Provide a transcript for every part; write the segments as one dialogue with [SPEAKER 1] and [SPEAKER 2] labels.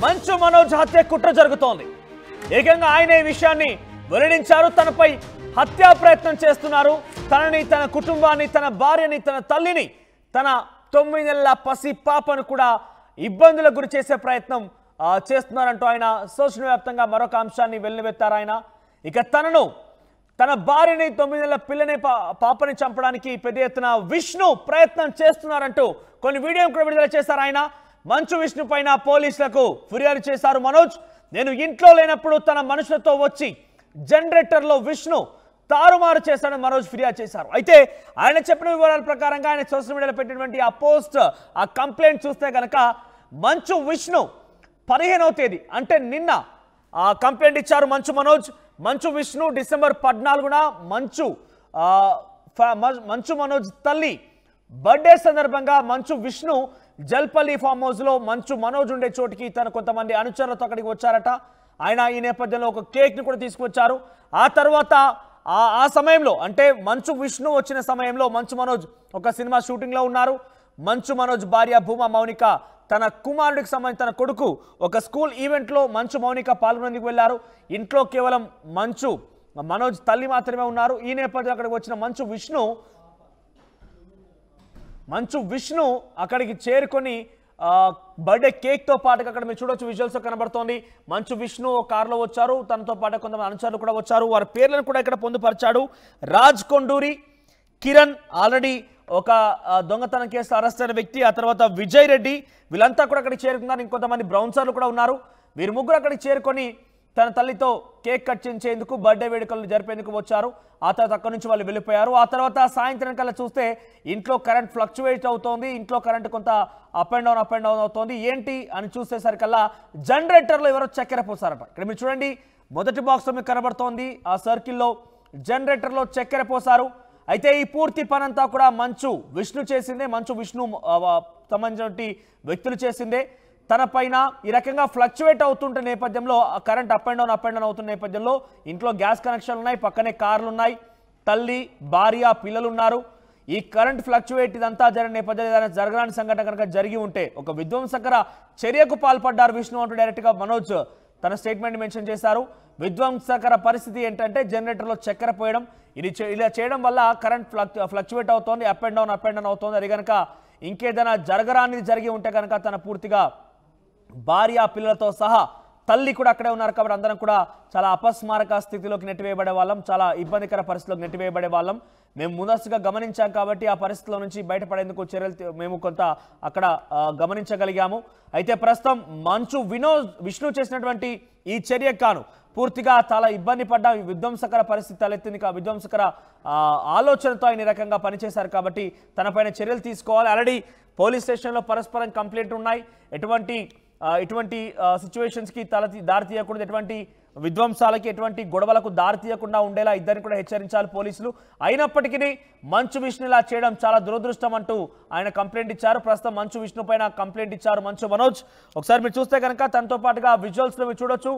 [SPEAKER 1] మంచు మనోజ్ హత్య కుట్ర జరుగుతోంది. ఏకంగా ఆయన ఈ విషయాన్ని వెల్లడించారు. తనపై హత్యా ప్రయత్నం చేస్తున్నారు. తనని, తన కుటుంబాన్ని, తన భార్యని, తన తల్లిని, తన 9 నెలల పసి పాపను కూడా ఇబ్బందులకు గురి చేసే ప్రయత్నం చేస్తున్నారంటూ ఆయన సోషల్ వ్యాప్తంగా మరొక అంశాన్ని వెల్లువెత్తారు. ఆయన ఇక తన భార్యని, 9 నెలల పిల్లని, పాపని చంపడానికి పెద్ద ఎత్తున విష్ణు ప్రయత్నం చేస్తున్నారంటూ కొన్ని వీడియోలు కూడా విడుదల చేశారు. ఆయన మంచు విష్ణు పైన పోలీసులకు ఫిర్యాదు చేశారు మనోజ్. నేను ఇంట్లో లేనప్పుడు తన మనుషులతో వచ్చి జనరేటర్లో విష్ణు తారుమారు చేశాడని మనోజ్ ఫిర్యాదు చేశారు. అయితే ఆయన చెప్పిన వివరాల ప్రకారంగా ఆయన సోషల్ మీడియాలో పెట్టినటువంటి ఆ పోస్ట్, ఆ కంప్లైంట్ చూస్తే కనుక మంచు విష్ణు 15వ తేదీ అంటే నిన్న ఆ కంప్లైంట్ ఇచ్చారు మంచు మనోజ్. మంచు విష్ణు డిసెంబర్ 14న మంచు మనోజ్ తల్లి బర్త్డే సందర్భంగా మంచు విష్ణు జల్పల్లి ఫామ్ హౌస్ లో మంచు మనోజ్ ఉండే చోటికి తన కొంతమంది అనుచరులతో అక్కడికి వచ్చారట. ఆయన ఈ నేపథ్యంలో ఒక కేక్ ని కూడా తీసుకొచ్చారు. ఆ తర్వాత ఆ సమయంలో అంటే మంచు విష్ణు వచ్చిన సమయంలో మంచు మనోజ్ ఒక సినిమా షూటింగ్ లో ఉన్నారు. మంచు మనోజ్ భార్య భూమా మౌనిక తన కుమారుడికి సంబంధించిన తన కొడుకు ఒక స్కూల్ ఈవెంట్ లో మంచు మౌనిక పాల్గొనేందుకు వెళ్లారు. ఇంట్లో కేవలం మంచు మనోజ్ తల్లి మాత్రమే ఉన్నారు. ఈ నేపథ్యంలో అక్కడికి వచ్చిన మంచు విష్ణు అక్కడికి చేరుకొని బర్త్డే కేక్ తో పాటు అక్కడ మీరు చూడొచ్చు విజువల్స్ కనబడుతోంది. మంచు విష్ణు కారులో వచ్చారు. తనతో పాటు కొంతమంది అనుచరులు కూడా వచ్చారు. వారి పేర్లను కూడా ఇక్కడ పొందుపరిచాడు. రాజ్ కొండూరి, కిరణ్ ఆల్రెడీ ఒక దొంగతనం కేసులో అరెస్ట్ అయిన వ్యక్తి, ఆ తర్వాత విజయ్ రెడ్డి, వీళ్ళంతా కూడా అక్కడికి చేరుకున్నారు. ఇంకొంతమంది బ్రౌన్సర్లు కూడా ఉన్నారు. వీరు ముగ్గురు అక్కడికి చేరుకొని తన తల్లితో కేక్ కట్ చేయించేందుకు బర్త్డే వేడుకలు జరిపేందుకు వచ్చారు. ఆ తర్వాత అక్కడి నుంచి వాళ్ళు వెళ్ళిపోయారు. ఆ తర్వాత సాయంత్రం కల్లా చూస్తే ఇంట్లో కరెంట్ ఫ్లక్చువేట్ అవుతోంది. ఇంట్లో కరెంట్ కొంత అప్ అండ్ డౌన్ అవుతోంది. ఏంటి అని చూసేసరికల్లా జనరేటర్లో ఎవరో చక్కెర పోసారట. ఇక్కడ మీరు చూడండి, మొదటి బాక్స్ మీకు కనబడుతోంది. ఆ సర్కిల్లో జనరేటర్లో చక్కెర పోసారు. అయితే ఈ పూర్తి పనంతా కూడా మంచు విష్ణు చేసిందే. మంచు విష్ణు సంబంధించిన వ్యక్తులు చేసిందే. తన పైన ఈ రకంగా ఫ్లక్చువేట్ అవుతుంటే నేపథ్యంలో కరెంట్ అప్ అండ్ డౌన్ అవుతున్న నేపథ్యంలో ఇంట్లో గ్యాస్ కనెక్షన్లు ఉన్నాయి, పక్కనే కార్లు ఉన్నాయి, తల్లి, భార్య, పిల్లలు ఉన్నారు. ఈ కరెంట్ ఫ్లక్చువేట్ ఇదంతా జరిగిన నేపథ్యంలో ఏదైనా జరగరాని సంఘటన కనుక జరిగి ఉంటే ఒక విధ్వంసకర చర్యకు పాల్పడ్డారు విష్ణు అంటూ డైరెక్ట్గా మనోజ్ తన స్టేట్మెంట్ మెన్షన్ చేశారు. విధ్వంసకర పరిస్థితి ఏంటంటే జనరేటర్లో చక్కెర పోయడం. ఇలా చేయడం వల్ల కరెంట్ ఫ్లక్చువేట్ అవుతోంది, అప్ అండ్ డౌన్ అవుతోంది. అది కనుక ఇంకేదైనా జరగరానిది జరిగి ఉంటే కనుక తన పూర్తిగా భార్య, పిల్లలతో సహా తల్లి కూడా అక్కడే ఉన్నారు. కాబట్టి అందరం కూడా చాలా అపస్మారక స్థితిలోకి నెట్టివేయబడే వాళ్ళం, చాలా ఇబ్బందికర పరిస్థితిలోకి నెట్టివేయబడే వాళ్ళం. మేము ముందస్తుగా గమనించాం కాబట్టి ఆ పరిస్థితుల నుంచి బయటపడేందుకు చర్యలు మేము కొంత అక్కడ గమనించగలిగాము. అయితే ప్రస్తుతం మంచు విష్ణు చేసినటువంటి ఈ చర్య కాను పూర్తిగా చాలా ఇబ్బంది పడ్డ విధ్వంసకర పరిస్థితి తలెత్తింది. విధ్వంసకర ఆలోచనతో ఆయన రకంగా పనిచేశారు కాబట్టి తనపైన చర్యలు తీసుకోవాలి. ఆల్రెడీ పోలీస్ స్టేషన్లో పరస్పరం కంప్లైంట్ ఉన్నాయి. ఎటువంటి సిచ్యువేషన్స్కి దారి తీయకూడదు, ఎటువంటి విధ్వంసాలకి, ఎటువంటి గొడవలకు దారి తీయకుండా ఉండేలా ఇద్దరిని కూడా హెచ్చరించాలి పోలీసులు. అయినప్పటికీ మంచు విష్ణు ఇలా చేయడం చాలా దురదృష్టం అంటూ ఆయన కంప్లైంట్ ఇచ్చారు. ప్రస్తుతం మంచు విష్ణు పైన కంప్లైంట్ ఇచ్చారు మంచు మనోజ్. ఒకసారి మీరు చూస్తే కనుక తనతో పాటుగా విజువల్స్లో మీరు చూడొచ్చు,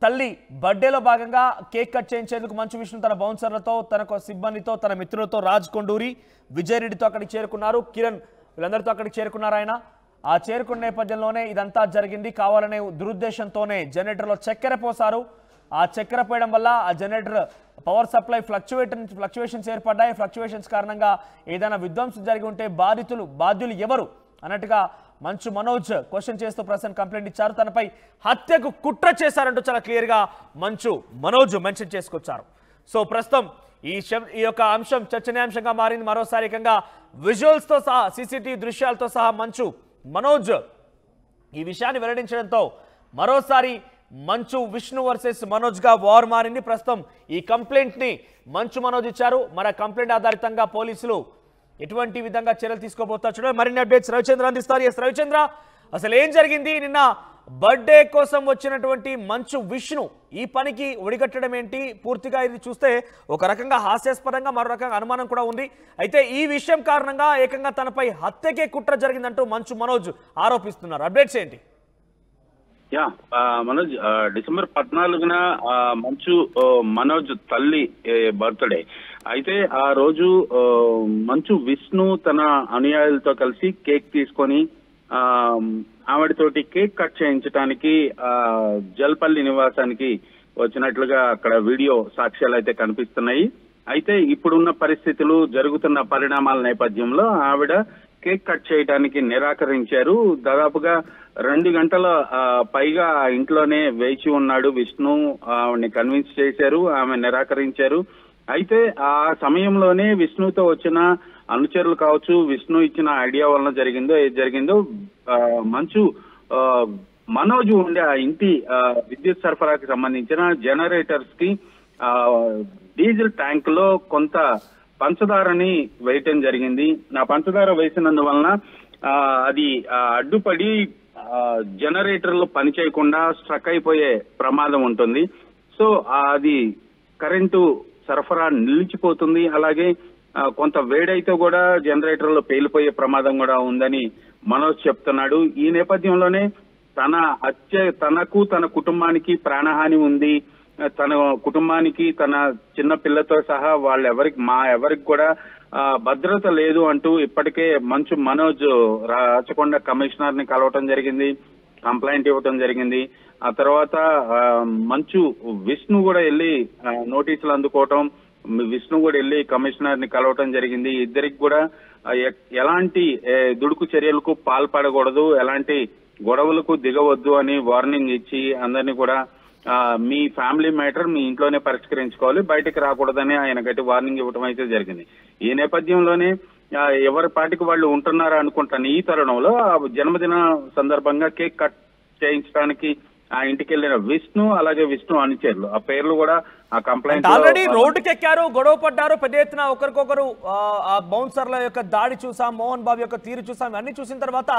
[SPEAKER 1] తల్లి బర్త్డేలో భాగంగా కేక్ కట్ చేయించేందుకు మంచు విష్ణు తన బౌన్సర్లతో, తన సిబ్బందితో, తన మిత్రులతో, రాజ్ కొండూరి, విజయ్ రెడ్డితో అక్కడికి చేరుకున్నారు. కిరణ్ వీళ్ళందరితో అక్కడికి చేరుకున్నారు. ఆయన ఆ చేరుకున్న నేపథ్యంలోనే ఇదంతా జరిగింది. కావాలనే దురుద్దేశంతోనే జనరేటర్లో చక్కెర పోసారు. ఆ చక్కెర పోయడం వల్ల ఆ జనరేటర్ పవర్ సప్లై ఫ్లక్చువేషన్స్ ఏర్పడ్డాయి. ఫ్లక్చువేషన్స్ కారణంగా ఏదైనా విధ్వంసం జరిగి ఉంటే బాధ్యులు ఎవరు అన్నట్టుగా మంచు మనోజ్ క్వశ్చన్ చేస్తూ ప్రస్తుతం కంప్లైంట్ ఇచ్చారు. తనపై హత్యకు కుట్ర చేశారంటూ చాలా క్లియర్గా మంచు మనోజ్ మెన్షన్ చేసుకొచ్చారు. సో ప్రస్తుతం ఈ యొక్క అంశం చర్చనీయాంశంగా మారింది. మరోసారి ఏకంగా విజువల్స్తో సహా, సీసీటీవీ దృశ్యాలతో సహా మంచు మనోజ్ ఈ విషయాన్ని వెల్లడించడంతో మరోసారి మంచు విష్ణు వర్సెస్ మనోజ్ గా వార్ మారింది. ప్రస్తుతం ఈ కంప్లైంట్ ని మంచు మనోజ్ ఇచ్చారు. మరి కంప్లైంట్ ఆధారితంగా పోలీసులు ఎటువంటి విధంగా చర్యలు తీసుకోబోతారు చూడండి. మరిన్ని అప్డేట్స్ రవిచంద్ర అందిస్తారు. ఎస్ రవిచంద్ర, అసలు ఏం జరిగింది? నిన్న బర్త్డే కోసం వచ్చినటువంటి మంచు విష్ణు ఈ పనికి ఒడిగట్టడం ఏంటి? పూర్తిగా ఇది చూస్తే ఒక రకంగా హాస్యాస్పదంగా, మరో రకంగా అనుమానం కూడా ఉంది. అయితే ఈ విషయం కారణంగా ఏకంగా తనపై హత్యకే కుట్ర జరిగిందంటూ మంచు మనోజ్ ఆరోపిస్తున్నారు. అప్డేట్స్ ఏంటి?
[SPEAKER 2] మనోజ్, డిసెంబర్ 14న మంచు మనోజ్ తల్లి బర్త్డే. అయితే ఆ రోజు మంచు విష్ణు తన అనుయాయులతో కలిసి కేక్ తీసుకొని ఆవిడతోటి కేక్ కట్ చేయించడానికి జల్పల్లి నివాసానికి వచ్చినట్లుగా అక్కడ వీడియో సాక్ష్యాలు అయితే కనిపిస్తున్నాయి. అయితే ఇప్పుడున్న పరిస్థితులు, జరుగుతున్న పరిణామాల నేపథ్యంలో ఆవిడ కేక్ కట్ చేయడానికి నిరాకరించారు. దాదాపుగా 2 గంటల పైగా ఇంట్లోనే వేచి ఉన్నాడు విష్ణు. ఆవిడని కన్విన్స్ చేశారు, ఆమె నిరాకరించారు. అయితే ఆ సమయంలోనే విష్ణుతో వచ్చిన అనుచరులు కావచ్చు, విష్ణు ఇచ్చిన ఐడియా వలన ఏది జరిగిందో మంచు మనోజ్ ఉండే ఆ ఇంటి విద్యుత్ సరఫరాకి సంబంధించిన జనరేటర్స్ కి డీజిల్ ట్యాంక్ లో కొంత పంచదారని వేయటం జరిగింది. ఆ పంచదార వేసినందువలన అది అడ్డుపడి జనరేటర్లు పనిచేయకుండా స్ట్రక్ అయిపోయే ప్రమాదం ఉంటుంది. సో అది కరెంటు సరఫరా నిలిచిపోతుంది. అలాగే కొంత వేడైతే కూడా జనరేటర్లో పేలిపోయే ప్రమాదం కూడా ఉందని మనోజ్ చెప్తున్నాడు. ఈ నేపథ్యంలోనే తనకు తన కుటుంబానికి ప్రాణహాని ఉంది, తన కుటుంబానికి తన చిన్న పిల్లతో సహా ఎవరికి కూడా భద్రత లేదు అంటూ ఇప్పటికే మంచు మనోజ్ రాచకొండ కమిషనర్ ని కలవటం జరిగింది, కంప్లైంట్ ఇవ్వటం జరిగింది. ఆ తర్వాత మంచు విష్ణు కూడా వెళ్ళి నోటీసులు అందుకోవటం, విష్ణు కూడా వెళ్ళి కమిషనర్ ని కలవటం జరిగింది. ఇద్దరికి కూడా ఎలాంటి దుడుకు చర్యలకు పాల్పడకూడదు, ఎలాంటి గొడవలకు దిగవద్దు అని వార్నింగ్ ఇచ్చి అందరినీ కూడా మీ ఫ్యామిలీ మ్యాటర్ మీ ఇంట్లోనే పరిష్కరించుకోవాలి, బయటకు రాకూడదని ఆయన గట్టి వార్నింగ్ ఇవ్వటం అయితే జరిగింది. ఈ నేపథ్యంలోనే ఎవరి పాటికి వాళ్ళు ఉంటున్నారా అనుకుంటాను. ఈ తరుణంలో జన్మదిన సందర్భంగా కేక్ కట్ చేయించడానికి ఆ ఇంటికి వెళ్ళిన విష్ణు, అలాగే విష్ణు అనుచరులు, ఆ పేర్లు కూడా ఆ కంప్లైంట్
[SPEAKER 1] ఆల్రెడీ రోడ్డుకి ఎక్కారు, గొడవ పడ్డారు, పెద్ద ఎత్తున ఒకరికొకరు ఆ బౌన్సర్ల యొక్క దాడి చూసాం, మోహన్ బాబు యొక్క తీరు చూసాం. ఇవన్నీ చూసిన తర్వాత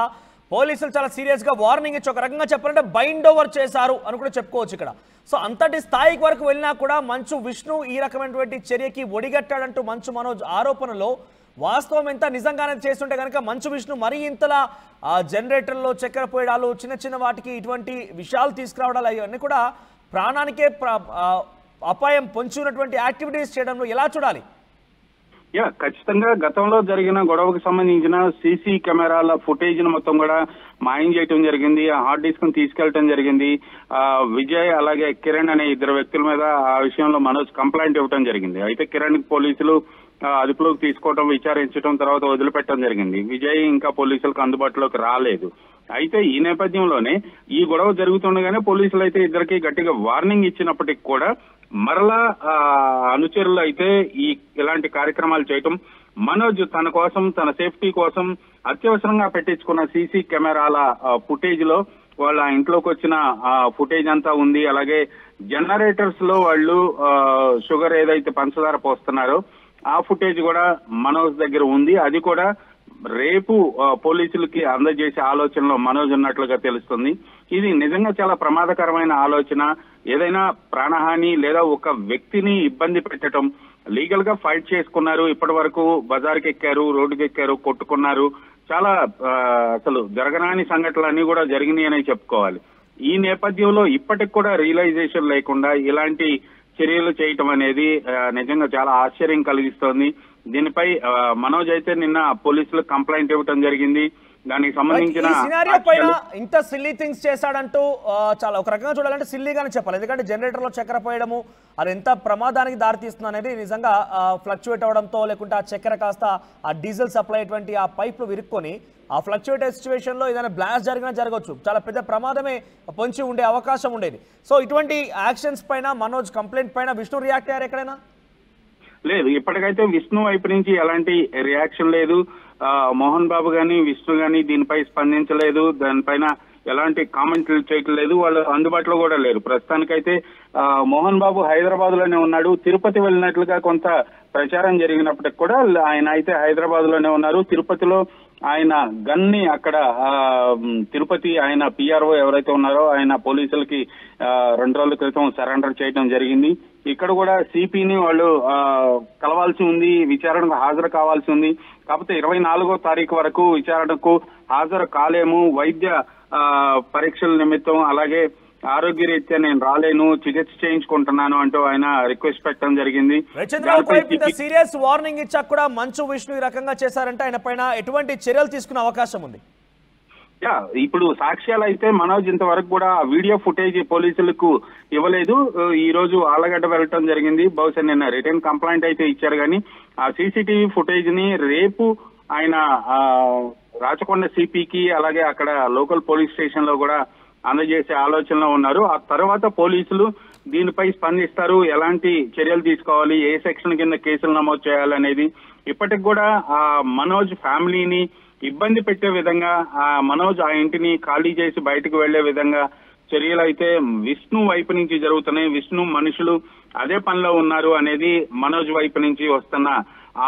[SPEAKER 1] పోలీసులు చాలా సీరియస్ గా వార్నింగ్ ఇచ్చి ఒక రకంగా చెప్పాలంటే బైండ్ ఓవర్ చేశారు అని కూడా చెప్పుకోవచ్చు ఇక్కడ. సో అంతటి స్థాయికి వరకు వెళ్ళినా కూడా మంచు విష్ణు ఈ రకమైనటువంటి చర్యకి ఒడిగట్టాడంటూ మంచు మనోజ్ ఆరోపణలో వాస్తవం ఎంత నిజంగానే చేస్తుంటే కనుక మంచు విష్ణు మరీ ఇంతలా జనరేటర్లో చక్కెర పోయడాలు, చిన్న చిన్న వాటికి ఇటువంటి విషయాలు తీసుకురావడాలు అవన్నీ కూడా ప్రాణానికే అపాయం పొంచి ఉన్నటువంటి యాక్టివిటీస్ చేయడంలో ఎలా చూడాలి?
[SPEAKER 2] ఖచ్చితంగా గతంలో జరిగిన గొడవకు సంబంధించిన సీసీ కెమెరాల ఫుటేజ్ ను మొత్తం కూడా మాయం చేయటం జరిగింది. ఆ హార్డ్ డిస్క్ ను తీసుకెళ్లటం జరిగింది. విజయ్ అలాగే కిరణ్ అనే ఇద్దరు వ్యక్తుల మీద ఆ విషయంలో మనోజ్ కంప్లైంట్ ఇవ్వటం జరిగింది. అయితే కిరణ్ పోలీసులు అదుపులోకి తీసుకోవడం, విచారించడం, తర్వాత వదిలిపెట్టడం జరిగింది. విజయ్ ఇంకా పోలీసులకు అందుబాటులోకి రాలేదు. అయితే ఈ నేపథ్యంలోనే ఈ గొడవ జరుగుతుండగానే పోలీసులు అయితే ఇద్దరికి గట్టిగా వార్నింగ్ ఇచ్చినప్పటికీ కూడా మరలా అనుచరులు అయితే ఇలాంటి కార్యక్రమాలు చేయటం, మనోజ్ తన కోసం, తన సేఫ్టీ కోసం అత్యవసరంగా పెట్టించుకున్న సీసీ కెమెరాల ఫుటేజ్ లో వాళ్ళ ఇంట్లోకి వచ్చిన ఫుటేజ్ అంతా ఉంది. అలాగే జనరేటర్స్ లో వాళ్ళు షుగర్ ఏదైతే పంచదార పోస్తున్నారో ఆ ఫుటేజ్ కూడా మనోజ్ దగ్గర ఉంది. అది కూడా రేపు పోలీసులకి అందజేసే ఆలోచనలో మనోజ్ ఉన్నట్లుగా తెలుస్తుంది. ఇది నిజంగా చాలా ప్రమాదకరమైన ఆలోచన. ఏదైనా ప్రాణహాని లేదా ఒక వ్యక్తిని ఇబ్బంది పెట్టడం, లీగల్ గా ఫైట్ చేసుకున్నారు, ఇప్పటి వరకు బజార్కి ఎక్కారు, రోడ్డుకి ఎక్కారు, కొట్టుకున్నారు, చాలా అసలు జరగరాని సంఘటనలన్నీ కూడా జరిగినాయి అని చెప్పుకోవాలి. ఈ నేపథ్యంలో ఇప్పటికి కూడా రియలైజేషన్ లేకుండా ఇలాంటి చర్యలు చేయటం అనేది నిజంగా చాలా ఆశ్చర్యం కలిగిస్తోంది. దీనిపై మనోజ్ అయితే నిన్న పోలీసులకు కంప్లైంట్ ఇవ్వటం జరిగింది. దానికి సంబంధించిన
[SPEAKER 1] సినారియో పైన ఇంత సిల్లీ థింగ్స్ చేశాడంటూ చాలా ఒక రకంగా చూడాలంటే సిల్లీగానే చెప్పాలి. ఎందుకంటే జనరేటర్ లో చక్కెర పోయడము అది ఎంత ప్రమాదానికి దారితీస్తుంది అనేది నిజంగా ఫ్లక్చువేట్ అవడంతో, లేకుంటే ఆ చక్కెర కాస్త ఆ డీజిల్ సప్లై అటువంటి ఆ పైప్లు విరుక్కొని ఆ ఫ్లక్చువేట్ సిచ్యువేషన్ లో ఏదైనా బ్లాస్ట్ జరిగినా జరగవచ్చు, చాలా పెద్ద ప్రమాదమే పొంచి ఉండే అవకాశం ఉండేది. సో ఇటువంటి యాక్షన్స్ పైన మనోజ్ కంప్లైంట్ పైన విష్ణు రియాక్ట్ అయ్యారు ఎక్కడైనా?
[SPEAKER 2] లేదు, ఇప్పటికైతే విష్ణు వైపు నుంచి ఎలాంటి రియాక్షన్ లేదు. మోహన్ బాబు గాని విష్ణు గాని దీనిపై స్పందించలేదు, దానిపైన ఎలాంటి కామెంట్లు చేయట్లేదు, వాళ్ళు అందుబాటులో కూడా లేరు. ప్రస్తుతానికైతే మోహన్ బాబు హైదరాబాద్ లోనే ఉన్నాడు. తిరుపతి వెళ్ళినట్లుగా కొంత ప్రచారం జరిగినప్పటికి కూడా ఆయన అయితే హైదరాబాద్ లోనే ఉన్నారు. తిరుపతిలో ఆయన గన్ని అక్కడ తిరుపతి ఆయన పిఆర్ఓ ఎవరైతే ఉన్నారో ఆయన పోలీసులకి 2 రోజుల క్రితం సరెండర్ చేయడం జరిగింది. ఇక్కడ కూడా సిపిని వాళ్ళు కలవాల్సి ఉంది, విచారణకు హాజరు కావాల్సి ఉంది. కాకపోతే 24వ తారీఖు వరకు విచారణకు హాజరు కాలేము, వైద్య పరీక్షల నిమిత్తం అలాగే ఆరోగ్యరీత్యా నేను రాలేను, చికిత్స చేయించుకుంటున్నాను అంటూ ఆయన రిక్వెస్ట్ పెట్టడం జరిగింది.
[SPEAKER 1] సీరియస్ వార్నింగ్ ఇచ్చాక కూడా మంచు విష్ణు ఈ రకంగా చేశారంటే ఆయన పైన ఎటువంటి చర్యలు తీసుకునే అవకాశం ఉంది?
[SPEAKER 2] ఇప్పుడు సాక్ష్యాలు అయితే మనోజ్ ఇంతవరకు కూడా వీడియో ఫుటేజ్ పోలీసులకు ఇవ్వలేదు. ఈ రోజు ఆళ్లగడ్డ వెళ్ళటం జరిగింది. బహుశా నిన్న రిటర్న్ కంప్లైంట్ అయితే ఇచ్చారు, కానీ ఆ సీసీటీవీ ఫుటేజ్ ని రేపు ఆయన రాచకొండ సిపికి అలాగే అక్కడ లోకల్ పోలీస్ స్టేషన్ లో కూడా అందజేసే ఆలోచనలో ఉన్నారు. ఆ తర్వాత పోలీసులు దీనిపై స్పందిస్తారు, ఎలాంటి చర్యలు తీసుకోవాలి, ఏ సెక్షన్ కింద కేసులు నమోదు చేయాలనేది. ఇప్పటికి కూడా ఆ మనోజ్ ఫ్యామిలీని ఇబ్బంది పెట్టే విధంగా ఆ మనోజ్ ఆ ఇంటిని ఖాళీ చేసి బయటకు వెళ్లే విధంగా చర్యలు అయితే విష్ణు వైపు నుంచి జరుగుతున్నాయి. విష్ణు మనుషులు అదే పనిలో ఉన్నారు అనేది మనోజ్ వైపు నుంచి వస్తున్న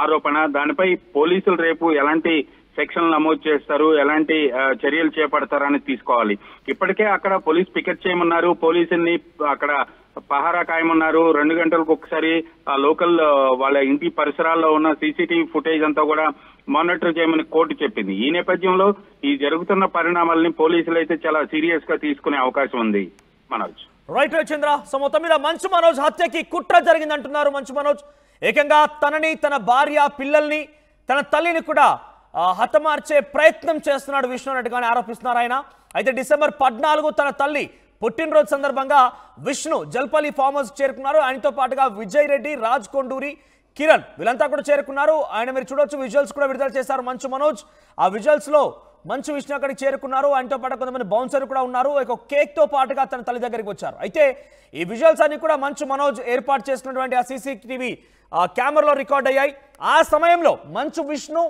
[SPEAKER 2] ఆరోపణ. దానిపై పోలీసులు రేపు ఎలాంటి సెక్షన్లు నమోదు చేస్తారు, ఎలాంటి చర్యలు చేపడతారని తీసుకోవాలి. ఇప్పటికే అక్కడ పోలీస్ పికెట్ చేయమన్నారు, పోలీసుల్ని అక్కడ పహారా కాయమన్నారు. 2 గంటలకు ఒకసారి ఆ లోకల్ వాళ్ళ ఇంటి పరిసరాల్లో ఉన్న సీసీటీవీ ఫుటేజ్ అంతా కూడా మానిటర్ చేయమని కోర్టు చెప్పింది. ఈ నేపథ్యంలో ఈ జరుగుతున్న పరిణామాలని పోలీసులు అయితే చాలా సీరియస్ గా తీసుకునే అవకాశం ఉంది. మనోజ్
[SPEAKER 1] రైట్ చంద్ర. సో మొత్తం మీద మంచు మనోజ్ హత్యకి కుట్ర జరిగిందంటున్నారు. మంచు మనోజ్ ఏకంగా తనని, తన భార్య, పిల్లల్ని, తన తల్లిని కూడా హతమార్చే ప్రయత్నం చేస్తున్నాడు విష్ణు అన్నట్టుగానే ఆరోపిస్తున్నారు ఆయన. అయితే డిసెంబర్ 14 తన తల్లి పుట్టినరోజు సందర్భంగా విష్ణు జల్పల్లి ఫామ్ హౌస్ చేరుకున్నారు. ఆయనతో పాటుగా విజయ్ రెడ్డి, రాజ్ కొండూరి, కిరణ్ వీళ్ళంతా కూడా చేరుకున్నారు. ఆయన మీరు చూడొచ్చు, విజువల్స్ కూడా విడుదల చేశారు మంచు మనోజ్. ఆ విజువల్స్ లో మంచు విష్ణు అక్కడికి చేరుకున్నారు. ఆయనతో పాటు కొంతమంది బౌన్సర్ కూడా ఉన్నారు. ఒక కేక్ తో పాటుగా తన తల్లి దగ్గరికి వచ్చారు. అయితే ఈ విజువల్స్ అన్ని కూడా మంచు మనోజ్ ఏర్పాటు చేసినటువంటి ఆ సీసీటీవీ కెమెరాలో రికార్డ్ అయ్యాయి. ఆ సమయంలో మంచు విష్ణు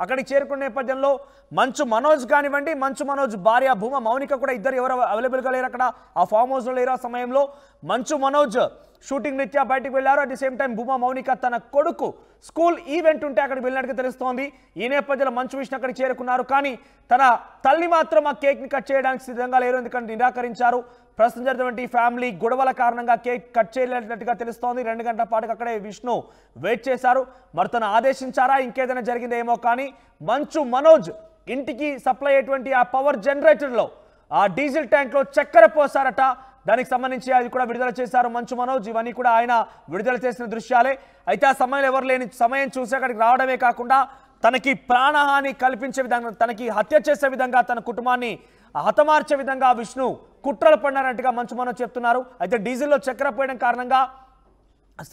[SPEAKER 1] అక్కడికి చేరుకున్న నేపథ్యంలో మంచు మనోజ్ కానివ్వండి, మంచు మనోజ్ భార్య భూమా మౌనిక కూడా ఇద్దరు ఎవరు అవైలబుల్గా లేరు అక్కడ ఆ ఫామ్ హౌస్లో లేరు. ఆ సమయంలో మంచు మనోజ్ షూటింగ్ రీత్యా బయటకు వెళ్లారు. At the same time Bhuma Mounika తన కొడుకు స్కూల్ ఈవెంట్ ఉంటే అక్కడికి వెళ్ళినట్టుగా తెలుస్తోంది. ఈ నేపథ్యంలో మంచు విష్ణు అక్కడికి చేరుకున్నారు. కానీ తన తల్లి మాత్రం ఆ కేక్ ని కట్ చేయడానికి సిద్ధంగా లేరు, ఎందుకంటే నిరాకరించారు. ప్రస్తుతం జరిగినటువంటి ఫ్యామిలీ గొడవల కారణంగా కేక్ కట్ చేయలేనట్టుగా తెలుస్తోంది. 2 గంటల పాటు అక్కడే విష్ణు వెయిట్ చేశారు. మరి తను ఆదేశించారా, ఇంకేదైనా జరిగిందేమో. కానీ మంచు మనోజ్ ఇంటికి సప్లై అయ్యేటువంటి ఆ పవర్ జనరేటర్లో ఆ డీజిల్ ట్యాంక్లో చక్కెర పోసారట. దానికి సంబంధించి అది కూడా విడుదల చేశారు మంచు మనోజ్. ఇవన్నీ కూడా ఆయన విడుదల చేసిన దృశ్యాలే. అయితే ఆ సమయంలో ఎవరు లేని సమయం చూసి అక్కడికి రావడమే కాకుండా తనకి ప్రాణహాని కల్పించే విధంగా, తనకి హత్య చేసే విధంగా, తన కుటుంబాన్ని హతమార్చే విధంగా విష్ణు కుట్రలు పడినట్టుగా మంచు మనోజ్ చెప్తున్నారు. అయితే డీజిల్లో చక్కెర పోయడం కారణంగా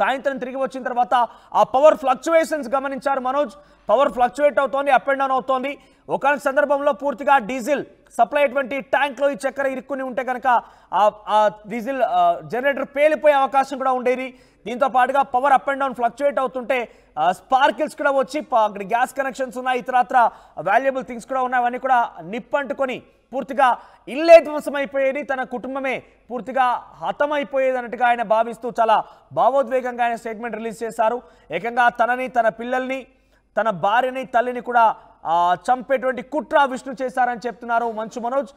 [SPEAKER 1] సాయంత్రం తిరిగి వచ్చిన తర్వాత ఆ పవర్ ఫ్లక్చువేషన్స్ గమనించారు మనోజ్. పవర్ ఫ్లక్చువేట్ అవుతోంది, అప్ అండ్ డౌన్ అవుతోంది. ఒక సందర్భంలో పూర్తిగా డీజిల్ సప్లై అయ్యేటువంటి ట్యాంక్లో ఈ చక్కెర ఇరుక్కుని ఉంటే కనుక ఆ డీజిల్ జనరేటర్ పేలిపోయే అవకాశం కూడా ఉండేది. దీంతో పాటుగా power up and down fluctuate అవుతుంటే స్పార్కిల్స్ కూడా వచ్చి అక్కడ గ్యాస్ కనెక్షన్స్ ఉన్నాయి, ఇతరత్ర వాల్యుబుల్ థింగ్స్ కూడా ఉన్నాయి. అవన్నీ కూడా నిప్పంటుకొని పూర్తిగా ఇల్లే ధ్వంసమైపోయేది, తన కుటుంబమే పూర్తిగా హతమైపోయేది అన్నట్టుగా ఆయన భావిస్తూ చాలా భావోద్వేగంగా ఆయన స్టేట్మెంట్ రిలీజ్ చేశారు. ఏకంగా తనని, తన పిల్లల్ని, తన భార్యని, తల్లిని కూడా చంపేటువంటి కుట్ర విష్ణు చేశారని చెప్తున్నారు మంచు మనోజ్.